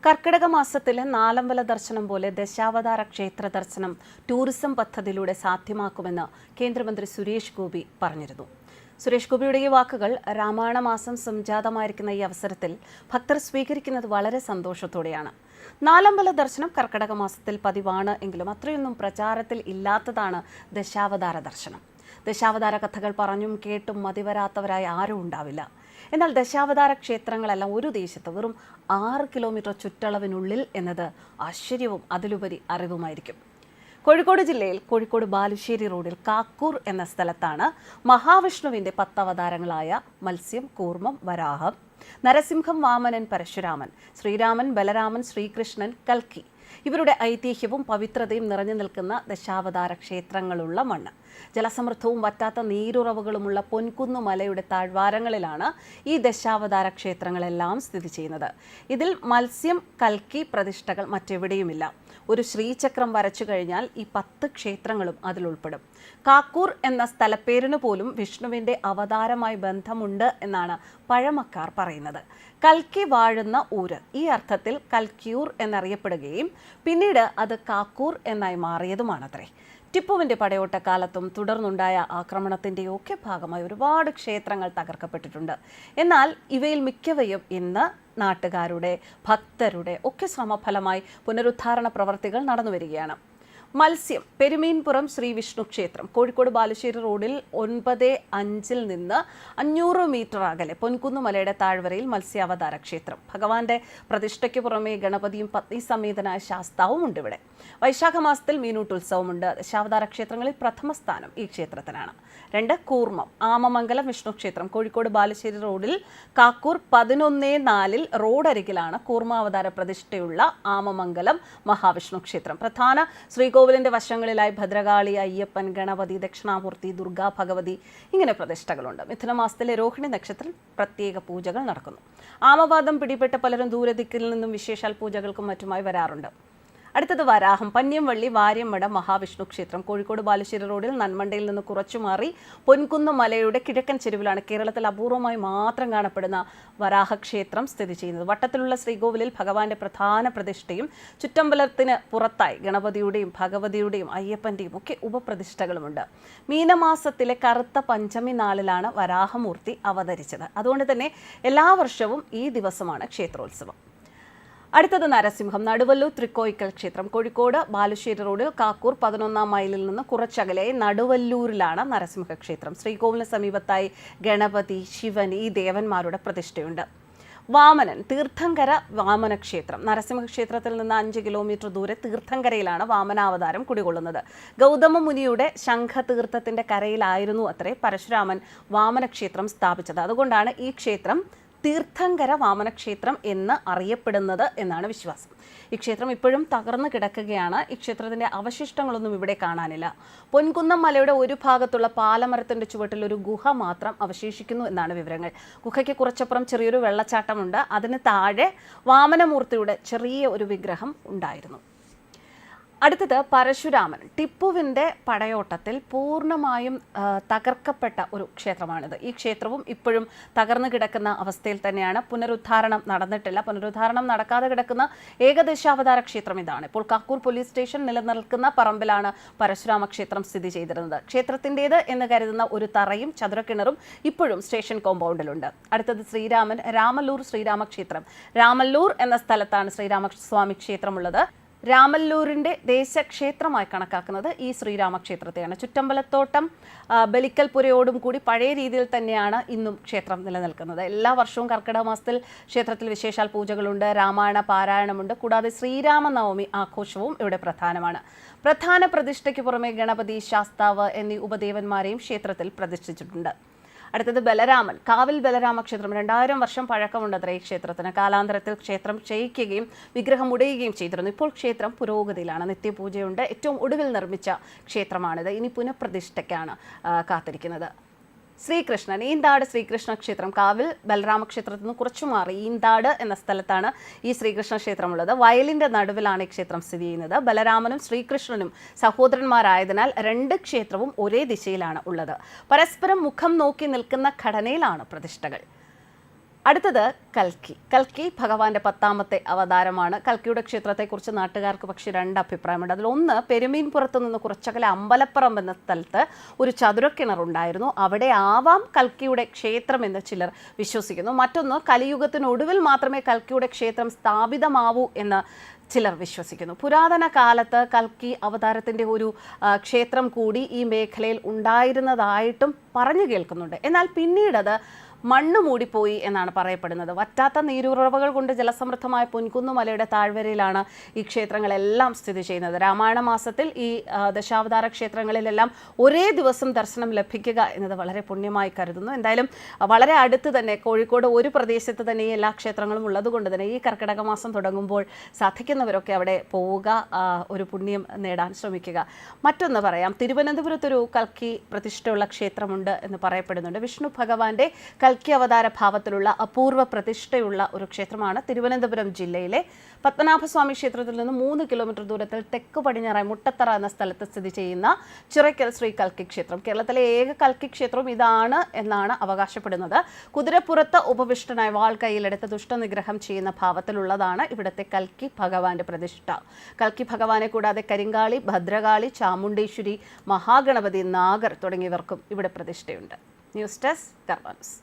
കർക്കിടക മാസത്തിലെ നാലമ്പല ദർശനം പോലെ ദശാവതാര ക്ഷേത്ര ദർശനം ടൂറിസം പദ്ധതിയിലൂടെ സാധ്യമാക്കുമെന്ന് കേന്ദ്രമന്ത്രി സുരേഷ് ഗോപി പറഞ്ഞിരുന്നു. സുരേഷ് ഗോപിയുടെ ഈ വാക്കുകൾ രാമായണ മാസം സംജാതമായിരിക്കുന്ന ഈ അവസരത്തിൽ ഭക്തർ സ്വീകരിക്കുന്നത് വളരെ സന്തോഷത്തോടെയാണ്. നാലമ്പല ദർശനം കർക്കിടക മാസത്തിൽ പതിവാണ് എങ്കിലും അത്രയൊന്നും പ്രചാരത്തിൽ ഇല്ലാത്തതാണ് ദശാവതാര ദർശനം. ദശാവതാര കഥകൾ പറഞ്ഞും കേട്ടും മതിവരാത്തവരായി ആരും ഉണ്ടാവില്ല. എന്നാൽ ദശാവതാര ക്ഷേത്രങ്ങളെല്ലാം ഒരു ദേശത്ത് വെറും 6 കിലോമീറ്റർ ചുറ്റളവിനുള്ളിൽ എന്നത് ആശ്ചര്യവും അതിലുപരി അറിവുമായിരിക്കും. കോഴിക്കോട് ജില്ലയിൽ കോഴിക്കോട് ബാലുശ്ശേരി റോഡിൽ കാക്കൂർ എന്ന സ്ഥലത്താണ് മഹാവിഷ്ണുവിൻ്റെ 10 അവതാരങ്ങളായ മത്സ്യം, കൂർമ്മം, വരാഹം, നരസിംഹം, വാമനൻ, പരശുരാമൻ, ശ്രീരാമൻ, ബലരാമൻ, ശ്രീകൃഷ്ണൻ, കൽക്കി ഇവരുടെ ഐതിഹ്യവും പവിത്രതയും നിറഞ്ഞു നിൽക്കുന്ന ദശാവതാര ക്ഷേത്രങ്ങളുള്ള മണ്ണ്. ജലസമൃദ്ധവും വറ്റാത്ത നീരുറവുകളുമുള്ള പൊൻകുന്നു മലയുടെ താഴ്വാരങ്ങളിലാണ് ഈ ദശാവതാര ക്ഷേത്രങ്ങളെല്ലാം സ്ഥിതി ചെയ്യുന്നത്. ഇതിൽ മത്സ്യം, കൽക്കി പ്രതിഷ്ഠകൾ മറ്റെവിടെയുമില്ല. ഒരു ശ്രീചക്രം വരച്ചു കഴിഞ്ഞാൽ ഈ 10 ക്ഷേത്രങ്ങളും അതിലുൾപ്പെടും. കാക്കൂർ എന്ന സ്ഥലപ്പേരിനു പോലും വിഷ്ണുവിൻ്റെ അവതാരമായി ബന്ധമുണ്ട് എന്നാണ് പഴമക്കാർ പറയുന്നത്. കൽക്കി വാഴുന്ന ഊര് ഈ അർത്ഥത്തിൽ കൽക്കിയൂർ എന്നറിയപ്പെടുകയും പിന്നീട് അത് കാക്കൂർ എന്നായി മാറിയതുമാണത്രേ. ടിപ്പുവിൻ്റെ പടയോട്ടക്കാലത്തും തുടർന്നുണ്ടായ ആക്രമണത്തിൻ്റെയൊക്കെ ഭാഗമായി ഒരുപാട് ക്ഷേത്രങ്ങൾ തകർക്കപ്പെട്ടിട്ടുണ്ട്. എന്നാൽ ഇവയിൽ മിക്കവയും ഇന്ന് നാട്ടുകാരുടെ, ഭക്തരുടെ ഒക്കെ ശ്രമഫലമായി പുനരുദ്ധാരണ പ്രവർത്തികൾ നടന്നുവരികയാണ്. മത്സ്യം, പെരുമീൻപുറം ശ്രീ വിഷ്ണു ക്ഷേത്രം കോഴിക്കോട് ബാലുശ്ശേരി റോഡിൽ 9-5 നിന്ന് 500 മീറ്റർ അകലെ പൊൻകുന്നു മലയുടെ താഴ്വരയിൽ മത്സ്യാവതാര ക്ഷേത്രം. ഭഗവാന്റെ പ്രതിഷ്ഠയ്ക്ക് പുറമെ ഗണപതിയും പത്നി സമേതനായ ശാസ്താവും ഉണ്ട് ഇവിടെ. വൈശാഖ മാസത്തിൽ മീനൂട്ടുത്സവമുണ്ട്. ദശാവതാര ക്ഷേത്രങ്ങളിൽ പ്രഥമ സ്ഥാനം ഈ ക്ഷേത്രത്തിനാണ്. 2 കൂർമ്മം, ആമമംഗലം വിഷ്ണു ക്ഷേത്രം കോഴിക്കോട് ബാലുശ്ശേരി റോഡിൽ കാക്കൂർ 11-4 റോഡരികിലാണ് കൂർമാവതാര പ്രതിഷ്ഠയുള്ള ആമമംഗലം മഹാവിഷ്ണു ക്ഷേത്രം. പ്രധാന ശ്രീകോവിലിന്റെ വശങ്ങളിലായി ഭദ്രകാളി, അയ്യപ്പൻ, ഗണപതി, ദക്ഷിണാമൂർത്തി, ദുർഗാ, ഭഗവതി ഇങ്ങനെ പ്രതിഷ്ഠകളുണ്ട്. മിഥുനമാസത്തിലെ രോഹിണി നക്ഷത്രത്തിൽ പ്രത്യേക പൂജകൾ നടക്കുന്നു. ആമവാദം പിടിപെട്ട പലരും ദൂരദിക്കിൽ നിന്നും വിശേഷാൽ പൂജകൾക്കും മറ്റുമായി വരാറുണ്ട്. അടുത്തത് വരാഹം, പന്ന്യംവള്ളി വാര്യമ്മട മഹാവിഷ്ണു ക്ഷേത്രം കോഴിക്കോട് ബാലുശ്ശേരി റോഡിൽ നന്മണ്ടയിൽ നിന്ന് കുറച്ചു മാറി പൊൻകുന്നു മലയുടെ കിഴക്കൻ ചെരുവിലാണ് കേരളത്തിൽ അപൂർവമായി മാത്രം കാണപ്പെടുന്ന വരാഹ ക്ഷേത്രം സ്ഥിതി ചെയ്യുന്നത്. വട്ടത്തിലുള്ള ശ്രീകോവിലിൽ ഭഗവാന്റെ പ്രധാന പ്രതിഷ്ഠയും ചുറ്റമ്പലത്തിന് പുറത്തായി ഗണപതിയുടെയും ഭഗവതിയുടെയും അയ്യപ്പന്റെയും ഒക്കെ ഉപപ്രതിഷ്ഠകളുമുണ്ട്. മീനമാസത്തിലെ കറുത്ത പഞ്ചമി നാളിലാണ് വരാഹമൂർത്തി അവതരിച്ചത്. അതുകൊണ്ട് തന്നെ എല്ലാ വർഷവും ഈ ദിവസമാണ് ക്ഷേത്രോത്സവം. അടുത്തത് നരസിംഹം, നടുവല്ലൂർ തൃക്കോയിക്കൽ ക്ഷേത്രം കോഴിക്കോട് ബാലുശ്ശേരി റോഡിൽ കാക്കൂർ 11-ാം മൈലിൽ നിന്ന് കുറച്ചകലെ നടുവല്ലൂരിലാണ് നരസിംഹ ക്ഷേത്രം. ശ്രീകോവിലിന് സമീപത്തായി ഗണപതി, ശിവൻ ഈ ദേവന്മാരുടെ പ്രതിഷ്ഠയുണ്ട്. വാമനൻ, തീർത്ഥങ്കര വാമന ക്ഷേത്രം നരസിംഹ ക്ഷേത്രത്തിൽ നിന്ന് 5 കിലോമീറ്റർ ദൂരെ തീർത്ഥങ്കരയിലാണ് വാമനാവതാരം കുടികൊള്ളുന്നത്. ഗൗതമ മുനിയുടെ ശംഖതീർത്ഥത്തിന്റെ കരയിലായിരുന്നു അത്രേ പരശുരാമൻ വാമന ക്ഷേത്രം സ്ഥാപിച്ചത്. അതുകൊണ്ടാണ് ഈ ക്ഷേത്രം തീർത്ഥങ്കര വാമനക്ഷേത്രം എന്ന് അറിയപ്പെടുന്നത് എന്നാണ് വിശ്വാസം. ഈ ക്ഷേത്രം ഇപ്പോഴും തകർന്നു കിടക്കുകയാണ്. ഈ ക്ഷേത്രത്തിന്റെ അവശിഷ്ടങ്ങളൊന്നും ഇവിടെ കാണാനില്ല. പൊൻകുന്നം മലയുടെ ഒരു ഭാഗത്തുള്ള പാലമരത്തിന്റെ ചുവട്ടിൽ ഒരു ഗുഹ മാത്രം അവശേഷിക്കുന്നു എന്നാണ് വിവരങ്ങൾ. ഗുഹയ്ക്ക് കുറച്ചപ്പുറം ചെറിയൊരു വെള്ളച്ചാട്ടമുണ്ട്. അതിന് താഴെ വാമനമൂർത്തിയുടെ ചെറിയ ഒരു വിഗ്രഹം ഉണ്ടായിരുന്നു. അടുത്തത് പരശുരാമൻ, ടിപ്പുവിൻ്റെ പടയോട്ടത്തിൽ പൂർണ്ണമായും തകർക്കപ്പെട്ട ഒരു ക്ഷേത്രമാണിത്. ഈ ക്ഷേത്രവും ഇപ്പോഴും തകർന്നു കിടക്കുന്ന അവസ്ഥയിൽ തന്നെയാണ്. പുനരുദ്ധാരണം നടന്നിട്ടില്ല. പുനരുദ്ധാരണം നടക്കാതെ കിടക്കുന്ന ഏകദശാവതാര ക്ഷേത്രം ഇതാണ്. ഇപ്പോൾ കാക്കൂർ പോലീസ് സ്റ്റേഷൻ നിലനിൽക്കുന്ന പറമ്പിലാണ് പരശുരാമ ക്ഷേത്രം സ്ഥിതി ചെയ്തിരുന്നത്. ക്ഷേത്രത്തിൻ്റേത് എന്ന് കരുതുന്ന ഒരു തറയും ചതുരക്കിണറും ഇപ്പോഴും സ്റ്റേഷൻ കോമ്പൗണ്ടിലുണ്ട്. അടുത്തത് ശ്രീരാമൻ, രാമല്ലൂർ ശ്രീരാമക്ഷേത്രം. രാമല്ലൂർ എന്ന സ്ഥലത്താണ് ശ്രീരാമസ്വാമി ക്ഷേത്രമുള്ളത്. രാമല്ലൂരിൻ്റെ ദേശക്ഷേത്രമായി കണക്കാക്കുന്നത് ഈ ശ്രീരാമക്ഷേത്രത്തെയാണ്. ചുറ്റമ്പലത്തോട്ടം ബലിക്കൽപുരയോടും കൂടി പഴയ രീതിയിൽ തന്നെയാണ് ഇന്നും ക്ഷേത്രം നിലനിൽക്കുന്നത്. എല്ലാ വർഷവും കർക്കിടക മാസത്തിൽ ക്ഷേത്രത്തിൽ വിശേഷാൽ പൂജകളുണ്ട്, രാമായണ പാരായണമുണ്ട്. കൂടാതെ ശ്രീരാമനവമി ആഘോഷവും ഇവിടെ പ്രധാനമാണ്. പ്രധാന പ്രതിഷ്ഠയ്ക്ക് പുറമെ ഗണപതി, ശാസ്താവ് എന്നീ ഉപദേവന്മാരെയും ക്ഷേത്രത്തിൽ പ്രതിഷ്ഠിച്ചിട്ടുണ്ട്. അടുത്തത് ബലരാമൻ, കാവിൽ ബലരാമ ക്ഷേത്രം. 2000 വർഷം പഴക്കമുണ്ട് അത്ര ഈ ക്ഷേത്രത്തിന്. കാലാന്തരത്തിൽ ക്ഷേത്രം ക്ഷയിക്കുകയും വിഗ്രഹം ഉടയുകയും ചെയ്തിരുന്നു. ഇപ്പോൾ ക്ഷേത്രം പുരോഗതിയിലാണ്. നിത്യപൂജയുണ്ട്. ഏറ്റവും ഒടുവിൽ നിർമ്മിച്ച ക്ഷേത്രമാണിത്. ഇനി പുനഃപ്രതിഷ്ഠയ്ക്കാണ് കാത്തിരിക്കുന്നത്. ശ്രീകൃഷ്ണൻ, ഈന്താട് ശ്രീകൃഷ്ണ ക്ഷേത്രം കാവിൽ ബലരാമ ക്ഷേത്രത്തിൽ നിന്ന് കുറച്ചു മാറി ഈന്താട് എന്ന സ്ഥലത്താണ് ഈ ശ്രീകൃഷ്ണ ക്ഷേത്രമുള്ളത്. വയലിൻ്റെ നടുവിലാണ് ഈ ക്ഷേത്രം സ്ഥിതി ചെയ്യുന്നത്. ബലരാമനും ശ്രീകൃഷ്ണനും സഹോദരന്മാരായതിനാൽ 2 ക്ഷേത്രവും ഒരേ ദിശയിലാണ് ഉള്ളത്. പരസ്പരം മുഖം നോക്കി നിൽക്കുന്ന ഘടനയിലാണ് പ്രതിഷ്ഠകൾ. അടുത്തത് കൽക്കി. കൽക്കി ഭഗവാന്റെ 10ാമത്തെ അവതാരമാണ്. കൽക്കിയുടെ ക്ഷേത്രത്തെക്കുറിച്ച് നാട്ടുകാർക്ക് പക്ഷേ രണ്ട് അഭിപ്രായമുണ്ട്. അതിലൊന്ന്, പെരുമീൻപുറത്ത് നിന്ന് കുറച്ചകലെ അമ്പലപ്പുറം എന്ന സ്ഥലത്ത് ഒരു ചതുരക്കിണറുണ്ടായിരുന്നു. അവിടെ ആവാം കൽക്കിയുടെ ക്ഷേത്രം എന്ന് ചിലർ വിശ്വസിക്കുന്നു. മറ്റൊന്ന്, കലിയുഗത്തിനൊടുവിൽ മാത്രമേ കൽക്കിയുടെ ക്ഷേത്രം സ്ഥാപിതമാവൂ എന്ന് ചിലർ വിശ്വസിക്കുന്നു. പുരാതന കാലത്ത് കൽക്കി അവതാരത്തിൻ്റെ ഒരു ക്ഷേത്രം കൂടി ഈ മേഖലയിൽ ഉണ്ടായിരുന്നതായിട്ടും പറഞ്ഞു കേൾക്കുന്നുണ്ട്. എന്നാൽ പിന്നീടത് മണ്ണ് മൂടിപ്പോയി എന്നാണ് പറയപ്പെടുന്നത്. വറ്റാത്ത നീരുറവകൾ കൊണ്ട് ജലസമൃദ്ധമായ പൊൻകുന്നുമലയുടെ താഴ്വരയിലാണ് ഈ ക്ഷേത്രങ്ങളെല്ലാം സ്ഥിതി ചെയ്യുന്നത്. രാമായണ മാസത്തിൽ ഈ ദശാവതാര ക്ഷേത്രങ്ങളിലെല്ലാം ഒരേ ദിവസം ദർശനം ലഭിക്കുക എന്നത് വളരെ പുണ്യമായി കരുതുന്നു. എന്തായാലും വളരെ അടുത്ത് തന്നെ കോഴിക്കോട് ഒരു പ്രദേശത്ത് തന്നെ ഈ എല്ലാ ക്ഷേത്രങ്ങളും ഉള്ളതുകൊണ്ട് തന്നെ ഈ കർക്കിടക മാസം തുടങ്ങുമ്പോൾ സാധിക്കുന്നവരൊക്കെ അവിടെ പോവുക, ഒരു പുണ്യം നേടാൻ ശ്രമിക്കുക. മറ്റൊന്ന് പറയാം, തിരുവനന്തപുരത്തൊരു കൽക്കി പ്രതിഷ്ഠയുള്ള ക്ഷേത്രമുണ്ട് എന്ന് പറയപ്പെടുന്നുണ്ട്. വിഷ്ണു ഭഗവാന്റെ കൽക്കി അവതാര ഭാവത്തിലുള്ള അപൂർവ പ്രതിഷ്ഠയുള്ള ഒരു ക്ഷേത്രമാണ് തിരുവനന്തപുരം ജില്ലയിലെ പത്മനാഭസ്വാമി ക്ഷേത്രത്തിൽ നിന്ന് 3 കിലോമീറ്റർ ദൂരത്തിൽ തെക്ക് പടിഞ്ഞാറായി മുട്ടത്തറ എന്ന സ്ഥലത്ത് സ്ഥിതി ചെയ്യുന്ന ചിറയ്ക്കൽ ശ്രീ കൽക്കി ക്ഷേത്രം. കേരളത്തിലെ ഏക കൽക്കി ക്ഷേത്രവും ഇതാണ് എന്നാണ് അവകാശപ്പെടുന്നത്. കുതിരപ്പുറത്ത് ഉപവിഷ്ടനായ വാൾ കയ്യിലെടുത്ത് ദുഷ്ടനിഗ്രഹം ചെയ്യുന്ന ഭാവത്തിലുള്ളതാണ് ഇവിടുത്തെ കൽക്കി ഭഗവാന്റെ പ്രതിഷ്ഠ. കൽക്കി ഭഗവാനെ കൂടാതെ കരിങ്കാളി, ഭദ്രകാളി, ചാമുണ്ടേശ്വരി, മഹാഗണപതി, നാഗർ തുടങ്ങിയവർക്കും ഇവിടെ പ്രതിഷ്ഠയുണ്ട്. ന്യൂസ് ഡെസ്ക് കർമ്മ ന്യൂസ്.